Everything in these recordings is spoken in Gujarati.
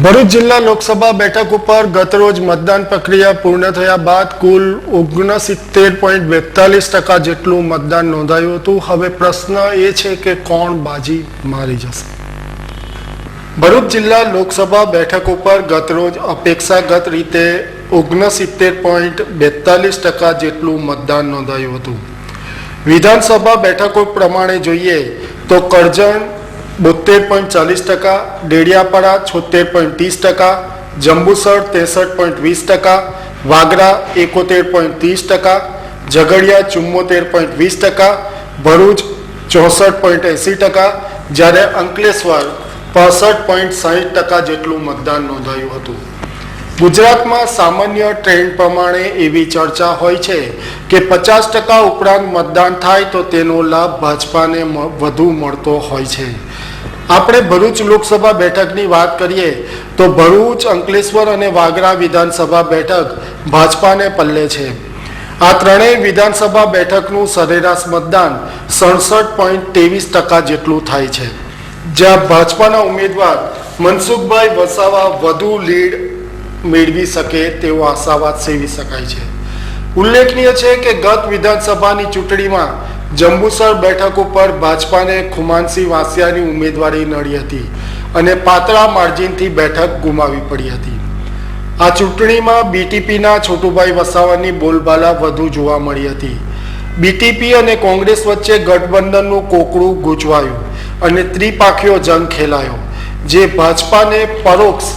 ભરૂચ જિલ્લા લોકસભા બેઠક ઉપર ગતરોજ મતદાન પ્રક્રિયા પૂર્ણ થયા બાદ કુલ 69.42% જેટલું મતદાન નોંધાયું હતું। હવે પ્રશ્ન એ છે કે કોણ બાજી મારી જશે। ભરૂચ જિલ્લા લોકસભા બેઠક ઉપર ગતરોજ અપેક્ષાગત રીતે 69.42% જેટલું મતદાન નોંધાયું હતું। વિધાનસભા બેઠકો પ્રમાણે જોઈએ તો કરજણ 72.40%, ડેડિયાપાડા 76.30%, જંબુસર 63.20%, વાગરા 71.30%, ઝઘડિયા 74.20%, ભરૂચ 64.80%, જ્યારે અંકલેશ્વર 65.60% જેટલું મતદાન નોંધાયું હતું। ગુજરાતમાં સામાન્ય ટ્રેન્ડ પ્રમાણે એવી ચર્ચા હોય છે કે 50% ઉપરાંત મતદાન થાય તો તેનો લાભ ભાજપાને વધુ મળતો હોય છે। આપણે ભરૂચ લોકસભા બેઠકની વાત કરીએ તો ભરૂચ, અંકલેશ્વર અને વાગરા વિધાનસભા બેઠક ભાજપાને પલ્લે છે। આ ત્રણેય વિધાનસભા બેઠકનું સરેરાશ મતદાન 67.23% જેટલું થાય છે, જ્યાં ભાજપાના ઉમેદવાર મનસુખભાઈ વસાવા વધુ લીડ મેળવી શકે તેવો આશાવાદ સેવી શકાય છે। ઉલ્લેખનીય છે કે ગત વિધાનસભાની ચૂંટણીમાં જંબુસર બેઠક ઉપર ભાજપાને ખુમાનસિંહ વાસિયાની ઉમેદવારી નડી હતી અને પાતળા માર્જિનથી બેઠક ગુમાવી પડી હતી। આ ચૂંટણીમાં બીટીપીના છોટુભાઈ વસાવાની બોલબાલા વધુ જોવા મળી હતી। બીટીપી અને કોંગ્રેસ વચ્ચે ગઠબંધનનું કોકડું ગૂંચવાયું અને ત્રિપાખીયો જંગ ખેલાયો, જે ભાજપાને પરોક્ષ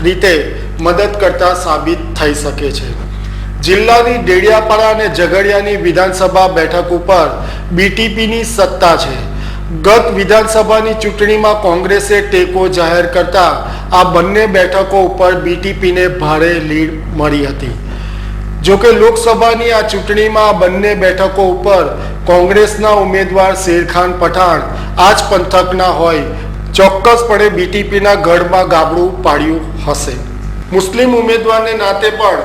રીતે મદદ કરતા સાબિત થઈ શકે છે। જિલ્લાની ડેડિયાપાડા અને ઝઘડિયાની વિધાનસભા બેઠક ઉપર બીટીપીની સત્તા છે। ગત વિધાનસભાની ચૂંટણીમાં કોંગ્રેસે ટેકો જાહેર કરતા આ બંને બેઠકો ઉપર બીટીપીને ભારે લીડ મળી હતી। જોકે લોકસભાની આ ચૂંટણીમાં આ બંને બેઠકો ઉપર કોંગ્રેસના ઉમેદવાર શેરખાન પઠાણ આ જ પંથકના હોય ચોક્કસપણે બીટીપીના ગઢમાં ગાબડું પાડ્યું હશે। મુસ્લિમ ઉમેદવારને નાતે પણ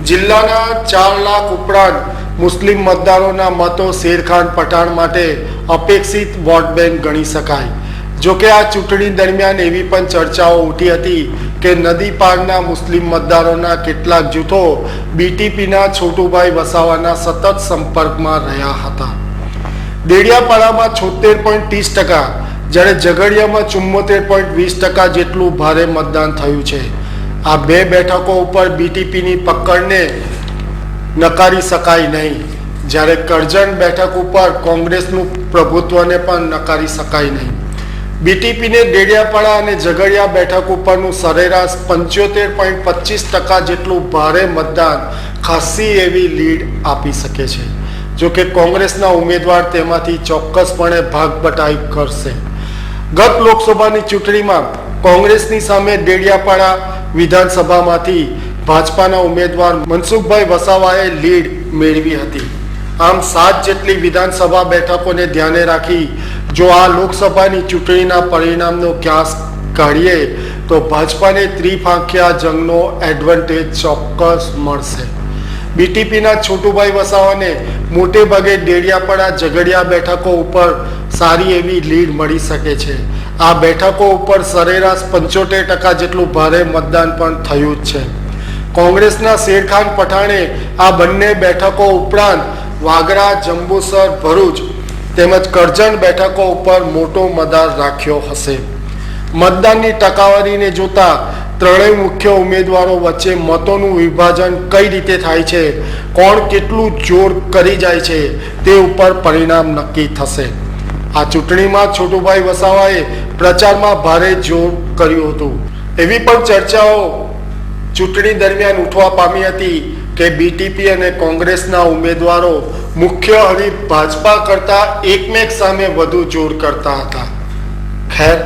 જિલ્લાના 4 લાખ ઉપરાંત મુસ્લિમ મતદારોના મતો શેરખાન પઠાણ માટે અપેક્ષિત વોટ બેંક ગણી શકાય। જોકે આ ચૂંટણી દરમિયાન એવી પણ ચર્ચાઓ ઉઠી હતી કે નદી પારના મુસ્લિમ મતદારોના કેટલાક જૂથો બીટીપીના છોટુભાઈ વસાવાના સતત સંપર્કમાં રહ્યા હતા। ડેડિયાપાડામાં 76.30%, જ્યારે ઝઘડિયામાં 74.20% જેટલું ભારે મતદાન થયું છે। આ બે બેઠકો ઉપર બીટીપીની પકડને નકારી શકાય નહીં, જ્યારે કરજણ બેઠક ઉપર કોંગ્રેસનું પ્રભુત્વને પણ નકારી શકાય નહીં। બીટીપીને ડેડિયાપાડા અને ઝઘડિયા બેઠક ઉપરનું સરેરાશ 75.25% જેટલું ભારે મતદાન ખાસી એવી લીડ આપી શકે છે। જોકે કોંગ્રેસના ઉમેદવાર તેમાંથી ચોક્કસપણે ભાગ બટાઈ કરશે। ગત લોકસભાની ચૂંટણીમાં કોંગ્રેસની સામે ડેડિયાપાડા વિધાનસભામાંથી ભાજપાના ઉમેદવાર મનસુખભાઈ વસાવાએ લીડ મેળવી હતી। આમ 7 જેટલી વિધાનસભા બેઠકોને ધ્યાને રાખી જો આ લોકસભાની ચૂંટણીના પરિણામનો ક્યાસ કાઢીએ તો ભાજપાને ત્રિપાંખિયા જંગનો એડવાન્ટેજ ચોક્કસ મળશે। બીટીપીના છોટુભાઈ વસાવાને મોટે ભાગે ડેડિયાપાડા, ઝઘડિયા બેઠકો ઉપર સારી એવી લીડ મળી શકે છે। આ બેઠકો ઉપર સરેરાશ 75% જેટલું ભારે મતદાન પણ થયું જ છે। કોંગ્રેસના શેરખાન પઠાણે આ બંને બેઠકો ઉપરાંત વાગરા, જંબુસર, ભરૂચ તેમજ કરજણ બેઠકો ઉપર મોટો મદાર રાખ્યો હશે। મતદાનની ટકાવારીને જોતા ત્રણેય મુખ્ય ઉમેદવારો વચ્ચે મતોનું વિભાજન કઈ રીતે થાય છે, કોણ કેટલું જોર કરી જાય છે તે ઉપર પરિણામ નક્કી થશે। આ ચૂંટણીમાં છોટુભાઈ વસાવાએ પ્રચારમાં ભારે જોર કર્યું હતું। એવી પણ ચર્ચાઓ ચૂંટણી દરમિયાન ઉઠવા પામી હતી કે બીટીપી અને કોંગ્રેસના ઉમેદવારો મુખ્ય હરીફ ભાજપા કરતા એકમેક સામે વધુ જોર કરતા હતા। ખેર,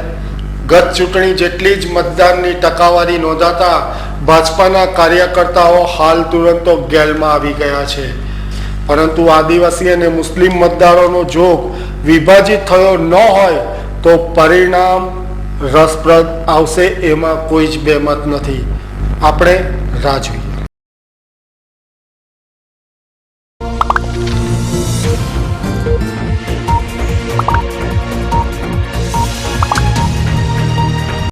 ગત ચૂંટણી જેટલી જ મતદાનની ટકાવારી નોંધાતા ભાજપાના કાર્યકર્તાઓ હાલ તુરંત ગેલમાં આવી ગયા છે, પરંતુ આદિવાસી અને મુસ્લિમ મતદારોનો જોગ વિભાજિત થયો ન હોય તો પરિણામ રસપ્રદ આવશે, એમાં કોઈ જ બેમત નથી। આપણે રાહ જોઈએ।